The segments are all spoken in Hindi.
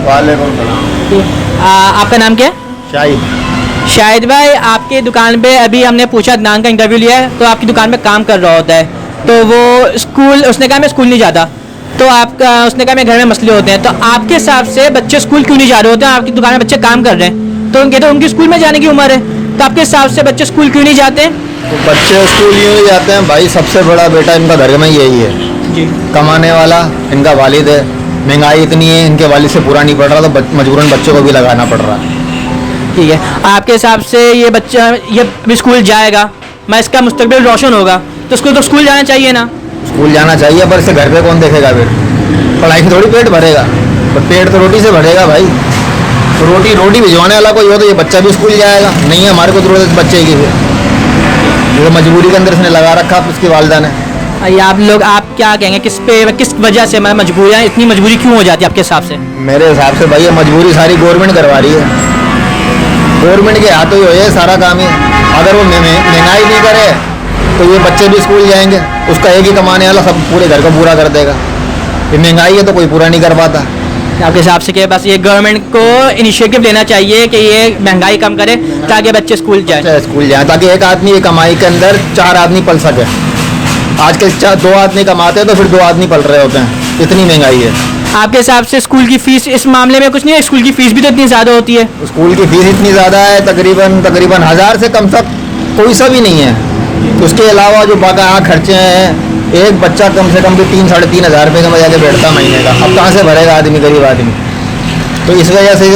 वालेकुम सलाम। आपका नाम क्या है? शाहिद। शाहिद भाई, आपकी दुकान पे अभी हमने पूछा, अदनान का इंटरव्यू लिया है, तो आपकी दुकान पे काम कर रहा होता है, तो वो स्कूल, उसने कहा मैं स्कूल नहीं जाता, तो आपका, उसने कहा मेरे घर में मसले होते हैं, तो आपके हिसाब से बच्चे स्कूल क्यों नहीं जा रहे होते हैं? आपकी दुकान में बच्चे काम कर रहे हैं, तो उनके, तो उनकी स्कूल में जाने की उम्र है, तो आपके हिसाब से बच्चे स्कूल क्यों नहीं जाते हैं? तो बच्चे स्कूल यूँ ही जाते हैं भाई, सबसे बड़ा बेटा इनका घर में यही है, जी। कमाने वाला इनका वालिद है। महंगाई इतनी है, इनके वालिद से पूरा नहीं पड़ रहा, तो मजबूरन बच्चों को भी लगाना पड़ रहा है। ठीक है, आपके हिसाब से ये बच्चा, ये अभी स्कूल जाएगा, मैं इसका मुस्तकबिल रोशन होगा, तो उसको तो स्कूल जाना चाहिए ना? स्कूल जाना चाहिए, पर इसे घर पे कौन देखेगा? फिर पढ़ाई से थोड़ी पेट भरेगा, तो पेट तो रोटी से भरेगा भाई। तो रोटी भिजवाने वाला कोई हो तो ये बच्चा भी स्कूल जाएगा। नहीं है, हमारे को जरूरत है बच्चे की, फिर वो मजबूरी के अंदर इसने लगा रखा उसकी वालदा ने। ये आप लोग, आप क्या कहेंगे, किस पे, किस वजह से मैं मजबूरियाँ, इतनी मजबूरी क्यों हो जाती है आपके हिसाब से? मेरे हिसाब से भाई ये मजबूरी सारी गवर्नमेंट करवा रही है, गवर्नमेंट के हाथों ही हो ये सारा काम ही। अगर वो महंगाई नहीं करे तो ये बच्चे भी स्कूल जाएंगे, उसका एक ही कमाने वाला सब पूरे घर को पूरा कर देगा। ये महंगाई है तो कोई पूरा नहीं कर पाता। आपके हिसाब से कि बस ये गवर्नमेंट को इनिशिएटिव लेना चाहिए कि ये महंगाई कम करे ताकि बच्चे स्कूल जाए? स्कूल जाए, ताकि एक आदमी की कमाई के अंदर 4 आदमी पल सके। आजकल 2 आदमी कमाते हैं तो फिर 2 आदमी पल रहे होते हैं, इतनी महंगाई है। आपके हिसाब से स्कूल की फीस इस मामले में कुछ नहीं है? स्कूल की फीस भी तो इतनी ज़्यादा होती है। स्कूल की फीस इतनी ज़्यादा है, तकरीबन 1000 से कम तक कोई सा भी नहीं है। उसके अलावा जो बाकाया खर्चे हैं, एक बच्चा कम से कम भी 3-3.5 हज़ार रुपये का जाके बैठता महीने का। अब कहाँ से भरेगा आदमी, गरीब आदमी? तो इस वजह से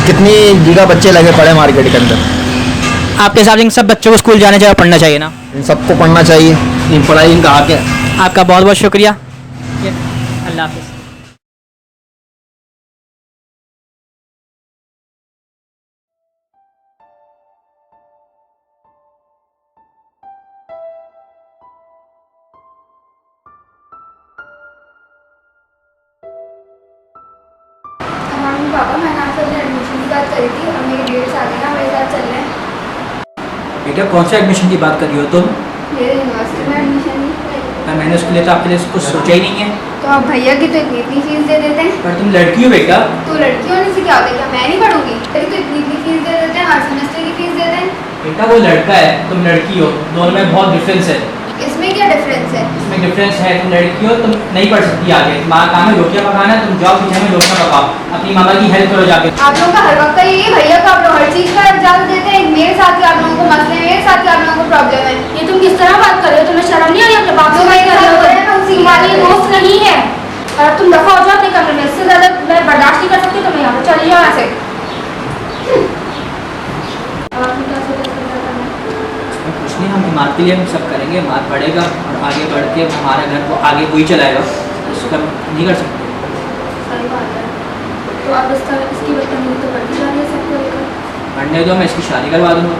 कितनी जगह बच्चे लगे पड़े मार्केट के अंदर। आपके हिसाब से इन सब बच्चों को स्कूल जाना चाहिए, पढ़ना चाहिए ना? इन सबको पढ़ना चाहिए, इन पढ़ाई इनका हक है। आपका बहुत बहुत शुक्रिया, अल्लाह हाफिज़। पापा, मैंने आपसे अपने एडमिशन की बात करी थी और मेरी डेट्स आ गई ना, मेरे साथ चल रहे हैं। बेटा, कौन से एडमिशन की बात कर रही हो तुम? मेरे यूनिवर्सिटी में एडमिशन नहीं। मैंने उसके लिए तो आपके लिए कुछ सोचा ही नहीं है। तो आप भैया की तो इतनी फीस दे देते हैं। पर तुम लड़की हो बेटा। तो लड़की होने से क्या होता है? क्या मैं नहीं पढ़ूंगी? तेरी तो इतनी फीस दे देते हैं, हर सेमेस्टर की फीस देते हैं। बेटा वो लड़का है, तुम लड़की हो, दोनों में बहुत डिफरेंस है। इसमें क्या डिफरेंस है? इसमें डिफरेंस है, तुम लड़की हो, तुम नहीं पढ़ सकती आगे, तुम्हारा काम है रोटियां पकाना, तुम जाओ किचन में रोटियां पकाओ, अपनी मामा की हेल्प करो जाके। आप लोगों का हर वक्त का यही है, भैया को आप लोग हर चीज़ का इजाज़त देते हैं। मेरे साथ ही आप लोगों को मसले हैं, मेरे साथ ही आप लोगों को प्रॉब्लम है। ये तुम किस तरह बात कर रहे हो? तुम्हें शर्म नहीं आ रही? अपने बाप से बात कर रहे हो? तुम्हारी दोस्त नहीं है, और अब तुम दफा हो जाओ अपने कमरे में। इससे ज़्यादा मैं बर्दाश्त नहीं कर सकती, तुम्हें यहाँ पर चली जाओ यहाँ से। कुछ नहीं, हम मार के लिए हम सब करेंगे, मार पड़ेगा और आगे बढ़ के हमारा घर को आगे कोई चलाएगा, उसका नहीं कर सकते। सही बात है, तो अब इसकी बदतमीजी तो बढ़ती जा रही है सबको लेकर। पढ़ने दो, मैं इसकी शादी करवा दूँगा,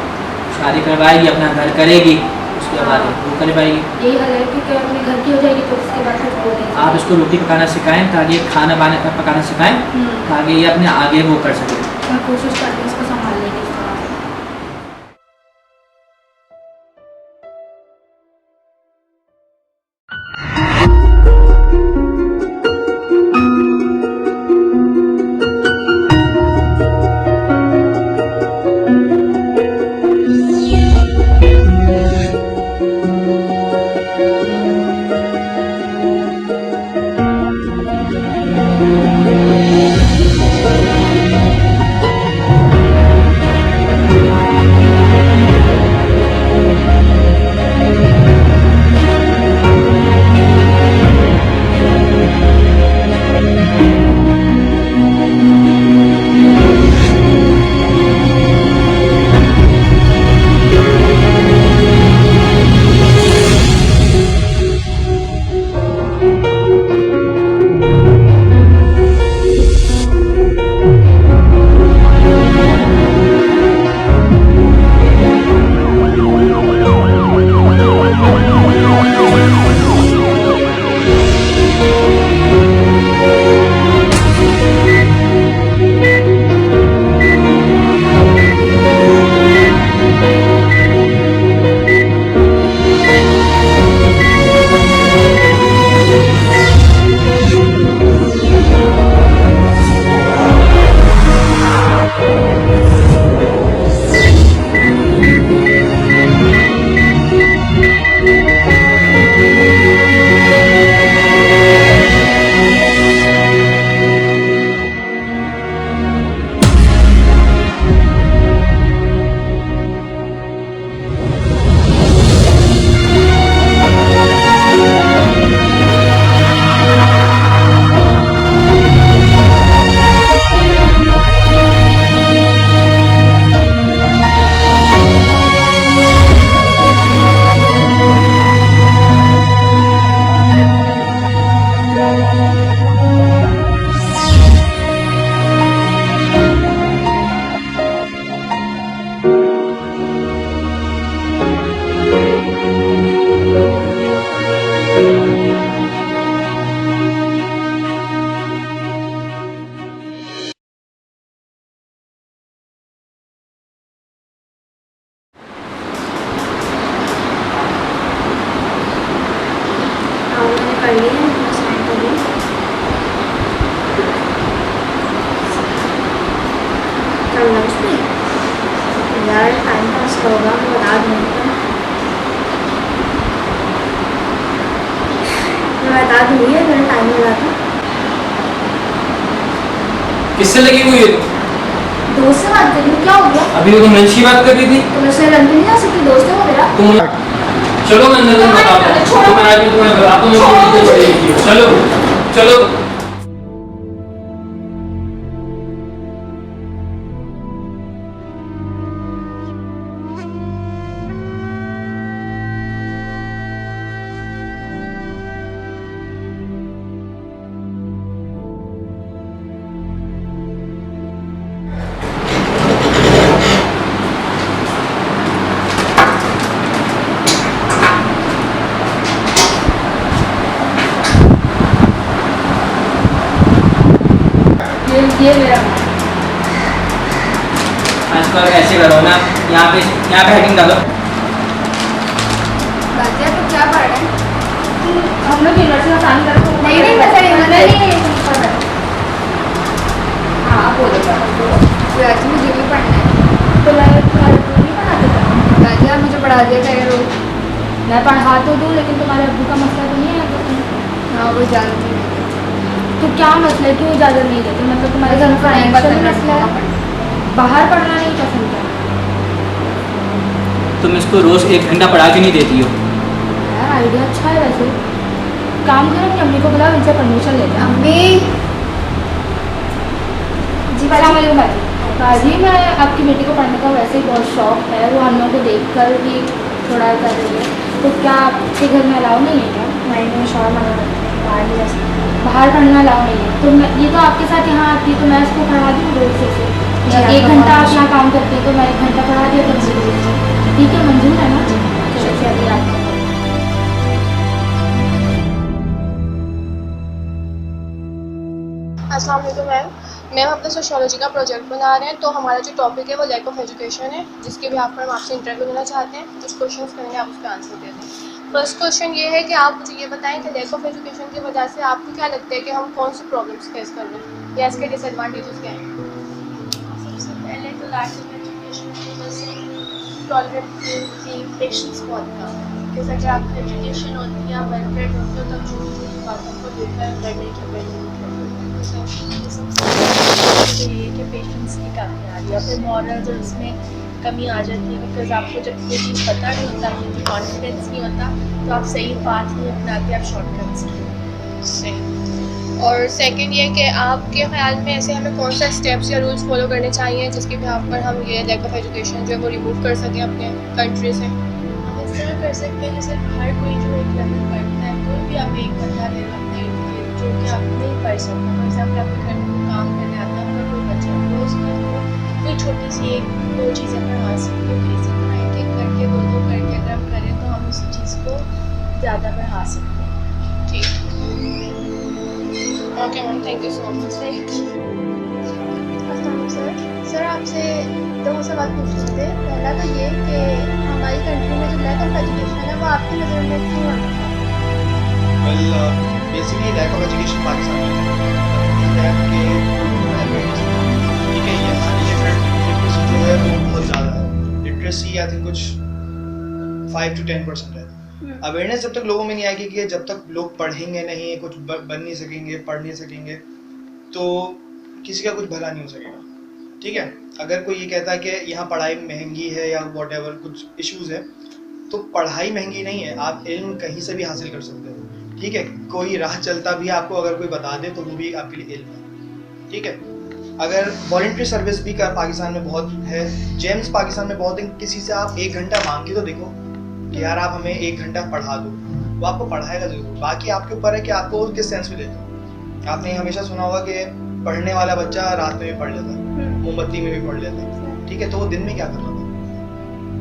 शादी करवाएगी, अपना घर करेगी, उसके बाद वो कर पाएगी। यही हाल है कि अपने घर की हो जाएगी तो उसके बाद फिर वो नहीं। आप इसको रोटी पकाना सिखाएं ताकि खाना पकाना सिखाएं ताकि ये अपने आगे वो कर सके। मैं कोशिश करती हूँ इसको संभालने की। नहीं? यार टाइम पास होगा, मैं बता दूँगी। मैं बता दूँगी अगर टाइम लगा तो। किससे लगी हुई है? दोस्त से बात कर रही हूँ, क्या हो गया? अभी तो तुम लंच की बात कर रही थी। तो मैं उससे लंच नहीं जा सकती, दोस्त है वो मेरा। तुम चलो मैं अंदर बताता हूँ। तो मैं आज तुम्हें बताता हूँ मैं कितनी बड़ी लड़की हूँ। चलो चलो। ये मेरा आजकल ऐसे करो ना, यहाँ पे हेडिंग डालो। गाजिया तो क्या पढ़ रहे हैं? हम लोग यूनिवर्सिटी का काम करते हैं। नहीं, मैं सही हूँ, नहीं। हाँ बोलो गाजी मुझे भी पढ़ना है। तो मैं तुम्हारे को नहीं पढ़ाते था। गाजिया मुझे पढ़ा दिया करें रोज। मैं पढ़ा तो दूँ लेकिन तुम्हारे अब्बू का मसला तो नहीं है तो हाँ वो जानती हूँ। तो क्या मसला है, क्यों इजाज़त नहीं देते? मतलब तुम्हारे घर में नहीं फाइनेंशियल मसला है, बाहर पढ़ना नहीं पसंद है? तुम इसको रोज 1 घंटा पढ़ा के नहीं देती हो। यार आइडिया अच्छा है वैसे। काम करो अपनी अम्मी को बुलाओ, इनसे परमिशन लेते हैं। अम्मी जी वालेकुम बाजी, मैं आपकी बेटी को पढ़ने का वैसे ही बहुत शौक है, वो हम लोगों को देख कर भी थोड़ा कर रही है। तो क्या आपके घर में अलाउ नहीं है क्या? नहीं, शौर मना करते हैं, बाहर नहीं जा सकते। बाहर पढ़ना अलाउ नहीं है तो मैं ये तो आपके साथ यहाँ आती है तो मैं इसको पढ़ा दूँ रोज से। 1 घंटा आप यहाँ काम करते हैं तो मैं 1 घंटा पढ़ा दिया तो ठीक है, मंजूर है ना? चलिए अभी आते हैं। अस्सलाम वालेकुम मैम अपना सोशियोलॉजी का प्रोजेक्ट बना रहे हैं। तो हमारा जो टॉपिक है वो लैक ऑफ एजुकेशन है, जिसके भी आप आपसे इंटरव्यू लेना चाहते हैं। कुछ क्वेश्चंस करेंगे, आप उसका आंसर दे दें। फर्स्ट क्वेश्चन ये है कि आप मुझे ये बताएं कि लैक ऑफ एजुकेशन की वजह से आपको क्या लगता है कि हम कौन सी प्रॉब्लम्स फेस कर रहे हैं या इसके डिसएडवांटेजेस क्या हैं? सबसे पहले तो लैक ऑफ एजुकेशन की वजह से टॉलरेंस की पेशेंस बहुत कम है। बिकॉज अगर आपको एजुकेशन होती है, आप वेल रेड होते हो, तब छोटी छोटी बातों को लेकर लड़ने की वजह ये कि पेशेंस की कमी आ रही है, फिर मॉरल्स और उसमें कमी आ जाती है। बिकॉज आपको जब कोई चीज़ पता नहीं होता, आपको कॉन्फिडेंस नहीं होता, तो आप सही बात नहीं अपनाते, आप शॉर्टकट्स सही। और सेकंड ये कि आपके ख्याल में ऐसे हमें कौन सा स्टेप्स या रूल्स फॉलो करने चाहिए जिसके बिहाफ पर हम ये लैक ऑफ एजुकेशन जो है वो रिमूव कर सकें अपने कंट्री से? हम इस तरह कर सकते हैं जैसे हर कोई जो एक लेवल पढ़ता है, कोई भी आप एक बंदा ले सकते हैं जो कि आप नहीं पढ़ सकते। फॉर एग्जाम्पल आपके घर में काम करने आता है, अगर कोई बच्चा तो उसको कोई छोटी सी 1-2 चीज़ें पढ़ा सकते हैं। तो इसी तरह एक करके 2-2 करके अगर हम करें तो हम उस चीज़ को ज़्यादा बढ़ा सकते हैं। ठीक, okay ma'am, thank you so much. Sir आपसे 2 सवाल पूछने थे। पहला तो ये कि हमारी कंट्री में जो लैक ऑफ एजुकेशन है वो आपकी नज़र में क्यों आता है? Well basically lack of education Pakistan में है कि ठीक है, ये लिटरेसी जो है वो बहुत ज़्यादा है। लिटरेसी आई थिंक कुछ 5 to 10% है। अवेयरनेस जब तक लोगों में नहीं आएगी कि जब तक लोग पढ़ेंगे नहीं, कुछ बन नहीं सकेंगे, पढ़ नहीं सकेंगे, तो किसी का कुछ भला नहीं हो सकेगा। ठीक है, अगर कोई ये कहता है कि यहाँ पढ़ाई महंगी है या वॉट एवर कुछ इश्यूज़ है, तो पढ़ाई महंगी नहीं है, आप इल्म कहीं से भी हासिल कर सकते हो। ठीक है, कोई राह चलता भी आपको अगर कोई बता दे तो वो भी आपके लिए इल्म है। ठीक है, अगर वॉलंटरी सर्विस भी पाकिस्तान में बहुत है, जेम्स पाकिस्तान में बहुत है। किसी से आप 1 घंटा मांग के तो देखो कि यार आप हमें 1 घंटा पढ़ा दो, वो आपको पढ़ाएगा जरूर। बाकी आपके ऊपर है कि आपको किस सेंस में देते हो। आपने हमेशा सुना होगा कि पढ़ने वाला बच्चा रात में भी पढ़ लेता है, मोमबत्ती में भी पढ़ लेता है। ठीक है, तो वो दिन में क्या कर रहा था?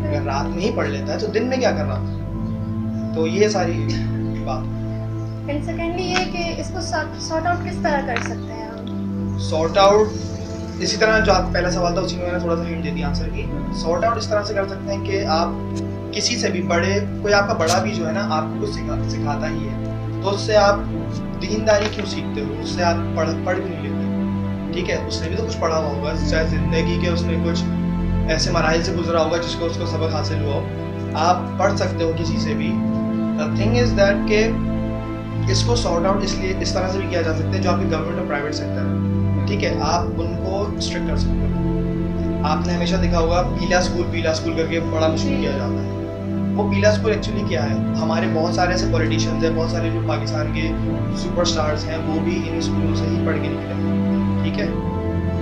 अगर रात में ही पढ़ लेता है तो दिन में क्या कर रहा था? तो ये सारी बात। एंड सेकेंडली ये कि इसको सॉर्ट आउट किस तरह कर सकते हैं हम? सॉर्ट आउट इसी तरह, जो आप पहला सवाल था उसी में मैंने थोड़ा सा हिंट दे दिया आंसर की। सॉर्ट आउट इस तरह से कर सकते हैं कि आप किसी से भी बड़े, कोई आपका बड़ा भी जो है ना आपको कुछ सिखाता ही है, तो उससे आप दीनदारी क्यों सीखते हो? उससे आप पढ़ भी नहीं लेते। ठीक है, उसने भी तो कुछ पढ़ा हुआ होगा, चाहे ज़िंदगी के उसने कुछ ऐसे मराहिल से गुजरा होगा जिसको उसको सबक हासिल हुआ हो। आप पढ़ सकते हो किसी से भी। द थिंग इज़ दैट के इसको सॉर्ट आउट इसलिए इस तरह से भी किया जा सकता है, जो आपके गवर्नमेंट और प्राइवेट सेक्टर है, ठीक है, आप उनको स्ट्रिक्ट कर सकते हो। आपने हमेशा देखा होगा पीला स्कूल करके बड़ा मशहूर किया जाता है। वो पीला स्कूल एक्चुअली क्या है, हमारे बहुत सारे ऐसे पॉलिटिशियंस हैं, बहुत सारे जो पाकिस्तान के सुपरस्टार्स हैं, वो भी इन स्कूलों से ही पढ़ के निकले, ठीक है।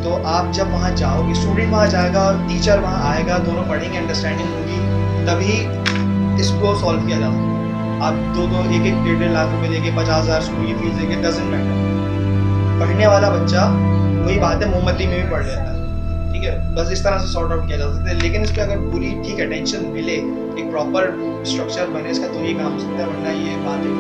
तो आप जब वहाँ जाओगे, स्टूडेंट वहाँ जाएगा और टीचर वहाँ आएगा, दोनों पढ़ेंगे, अंडरस्टैंडिंग होगी, तभी इसको सॉल्व किया जा सकता है। आप दो एक 1.5 लाख रुपए देके 50,000 स्कूल की फीस देके डजंट मैटर, पढ़ने वाला बच्चा वही बात है मोमबत्ती में भी पढ़ लेता है, ठीक है। बस इस तरह से सॉर्ट आउट किया जा सकता है। लेकिन इस पर अगर पूरी ठीक अटेंशन मिले, एक प्रॉपर स्ट्रक्चर बने इसका, तो ये काम हो सकता है, वरना ये बात है।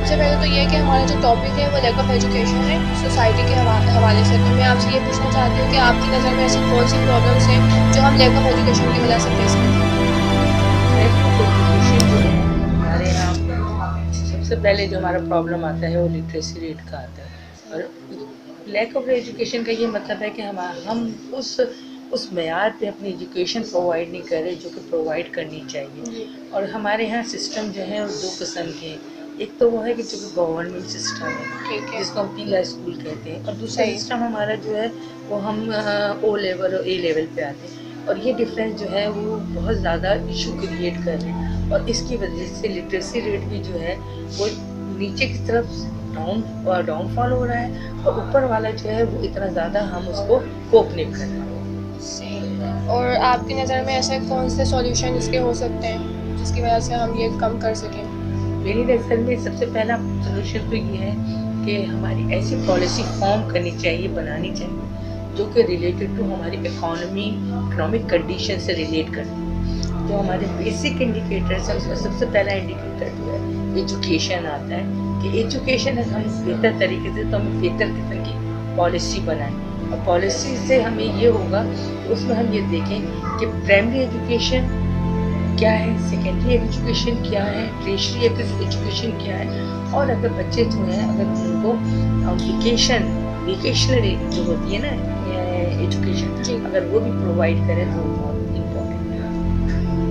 सबसे पहले तो ये है कि हमारा जो टॉपिक है वो लैक ऑफ एजुकेशन है सोसाइटी के हवाले से। तो मैं आपसे ये पूछना चाहती हूँ कि आपकी नज़र में ऐसी कौन सी प्रॉब्लम्स हैं जो हम लैक ऑफ एजुकेशन की वजह से फेस करते हैं? लैक ऑफ एजुकेशन जो है हमारे यहाँ सबसे पहले जो हमारा प्रॉब्लम आता है वो लिटरेसी रेट का आता है। और लैक ऑफ एजुकेशन का ये मतलब है कि हम उस मेयार पे अपनी एजुकेशन प्रोवाइड नहीं कर रहे जो कि प्रोवाइड करनी चाहिए। और हमारे यहाँ सिस्टम जो है वो 2 किस्म के हैं। एक तो वो है कि जो कि गवर्नमेंट सिस्टम है जिसको हम पीला स्कूल कहते हैं, और दूसरा सिस्टम हमारा जो है वो हम O लेवल और A लेवल पे आते हैं। और ये डिफरेंस जो है वो बहुत ज़्यादा इशू क्रिएट कर रहे हैं, और इसकी वजह से लिटरेसी रेट भी जो है वो नीचे की तरफ डाउनफॉल हो रहा है, और ऊपर वाला जो है वो इतना ज़्यादा हम उसको कोप नहीं कर रहे। और आपकी नज़र में ऐसे कौन से सॉल्यूशन इसके हो सकते हैं जिसकी वजह से हम ये कम कर सकें? मेरी नज़र में सबसे पहला सोल्यूशन तो ये है कि हमारी ऐसी पॉलिसी फॉर्म करनी चाहिए, बनानी चाहिए जो कि रिलेटेड टू हमारी इकोनॉमिक कंडीशन से रिलेट करती है। जो हमारे बेसिक इंडिकेटर्स हैं उसमें सबसे पहला इंडिकेटर जो है एजुकेशन आता है, कि एजुकेशन है हम बेहतर तरीके से, तो हमें बेहतर किस्म की पॉलिसी बनाएं। और पॉलिसी से हमें ये होगा कि उसमें हम ये देखें कि प्राइमरी एजुकेशन क्या है, सेकेंडरी एजुकेशन क्या है, टर्शियरी एजुकेशन क्या है, और अगर बच्चे जो हैं अगर उनको वेकेशनल जो होती है ना एजुकेशन, अगर वो भी प्रोवाइड करें तो बहुत इम्पोर्टेंट है।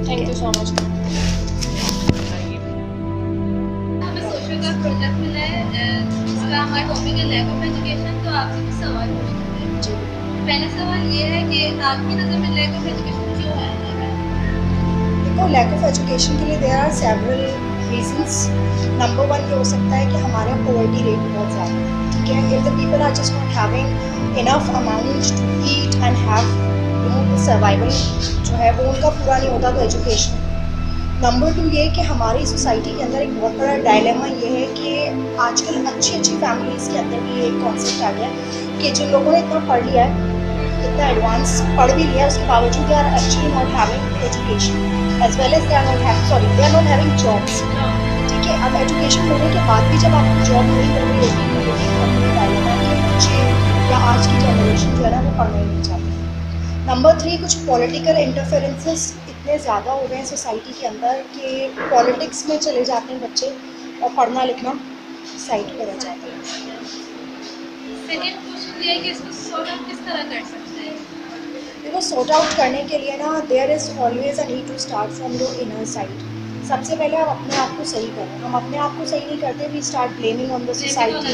Thank you so much. हमें सोशल का प्रोजेक्ट मिला है जिसका हमारा टॉपिक है लैक ऑफ एजुकेशन। तो आपसे कुछ सवाल पूछते हैं। पहला सवाल ये है कि आपकी नज़र में लैक ऑफ एजुकेशन क्यों है? देखो, लैक ऑफ एजुकेशन के लिए there are several reasons. Number 1 ये हो सकता है कि हमारा पॉवर्टी रेट बहुत ज़्यादा है, ठीक है। If the people are just not having enough amount to eat and have survival जो है वो उनका पूरा नहीं होता, तो एजुकेशन। नंबर 2 ये कि हमारी सोसाइटी के अंदर एक बहुत बड़ा डायलेमा ये है कि आजकल अच्छी फैमिलीज़ के अंदर भी एक कॉन्सेप्ट आ गया है कि जिन लोगों ने इतना पढ़ लिया है, इतना एडवांस पढ़ भी लिया है, उसके बावजूद they are actually not having education as well as they are not having jobs, ठीक है। अब एजुकेशन होने के बाद भी जब आपको जॉब नहीं मिल रही होगी तो बच्चे या आज की जनरेशन जो है ना वो पढ़ना ही नहीं चाहते। नंबर 3 कुछ पॉलिटिकल इंटरफेरेंसेस इतने ज़्यादा हो गए हैं सोसाइटी के अंदर कि पॉलिटिक्स में चले जाते हैं बच्चे और पढ़ना लिखना साइड पर रह जाता है। सेकंड क्वेश्चन ये है कि इसको सॉर्ट आउट किस तरह कर सकते हैं? देखो, सॉर्ट आउट करने के लिए ना there is always a need to start from your inner side. सबसे पहले आप अपने आप को सही करें। हम अपने आप को सही नहीं करते, we start blaming on the society.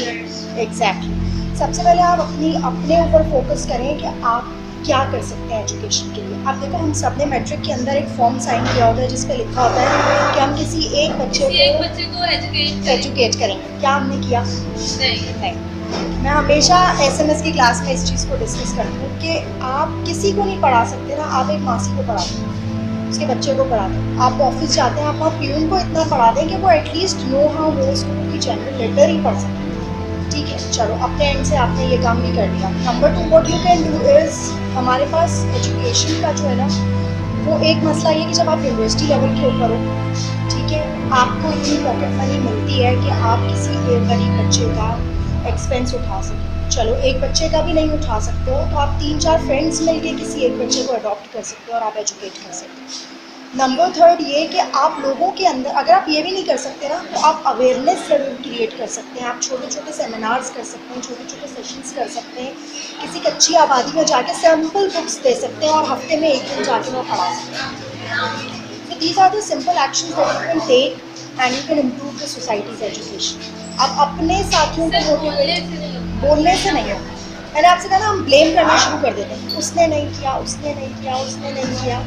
Exactly. सबसे पहले आप अपने ऊपर फोकस करें कि आप क्या कर सकते हैं एजुकेशन के लिए। आप देखो, हम सब ने मैट्रिक के अंदर एक फॉर्म साइन किया होता है जिस पे लिखा होता है कि हम किसी एक बच्चे को एजुकेट करेंगे। क्या हमने किया? नहीं। मैं हमेशा SMS की क्लास में इस चीज़ को डिस्कस करती हूँ कि आप किसी को नहीं पढ़ा सकते ना, आप एक मासी को पढ़ा दें, उसके बच्चे को पढ़ा दें। आप ऑफिस जाते हैं, आप वहाँ प्यून को इतना पढ़ा दें कि वो एटलीस्ट नो हाउ वो स्कूल की जनरल लेटर ही पढ़ सकते हैं, ठीक है। चलो, अपने एंड से आपने ये काम भी कर दिया। Number 2 what you can do is, हमारे पास एजुकेशन का जो है ना वो एक मसला ये कि जब आप यूनिवर्सिटी लेवल के ऊपर हो, ठीक है, आपको इतनी पॉकेट मनी मिलती है कि आप किसी गरीब बच्चे का एक्सपेंस उठा सकें। चलो, एक बच्चे का भी नहीं उठा सकते हो तो आप 3-4 फ्रेंड्स मिलके किसी एक बच्चे को अडॉप्ट कर सकते हो और आप एजुकेट कर सकते हो। नंबर थर्ड ये कि आप लोगों के अंदर, अगर आप ये भी नहीं कर सकते ना, तो आप अवेयरनेस ज़रूर क्रिएट कर सकते हैं। आप छोटे छोटे सेमिनार्स कर सकते हैं, छोटे छोटे सेशंस कर सकते हैं, किसी कच्ची आबादी में जाके सैम्पल बुक्स दे सकते हैं और हफ्ते में एक दिन जाके वो पढ़ा सकते हैं। तो these are the simple actions that you can take and you can improve the society's education. आप अपने साथियों को मोटिवेट बोलने से नहीं होगा। मैंने आपसे कहा ना, हम ब्लेम करना शुरू कर देते हैं, उसने नहीं किया, उसने नहीं किया, उसने नहीं किया।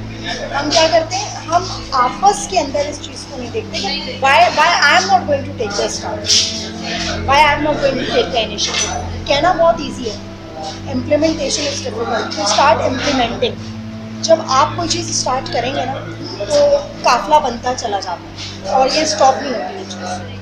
हम क्या करते हैं, हम आपस के अंदर इस चीज़ को नहीं देखते कि why I'm not going to take the start, why I'm not going to take the initiative. कहना बहुत ईजी है, implementation is difficult. To start implementing, जब आप कोई चीज़ स्टार्ट करेंगे ना, तो काफिला बनता चला जाता है और ये स्टॉप नहीं होती है चीज़।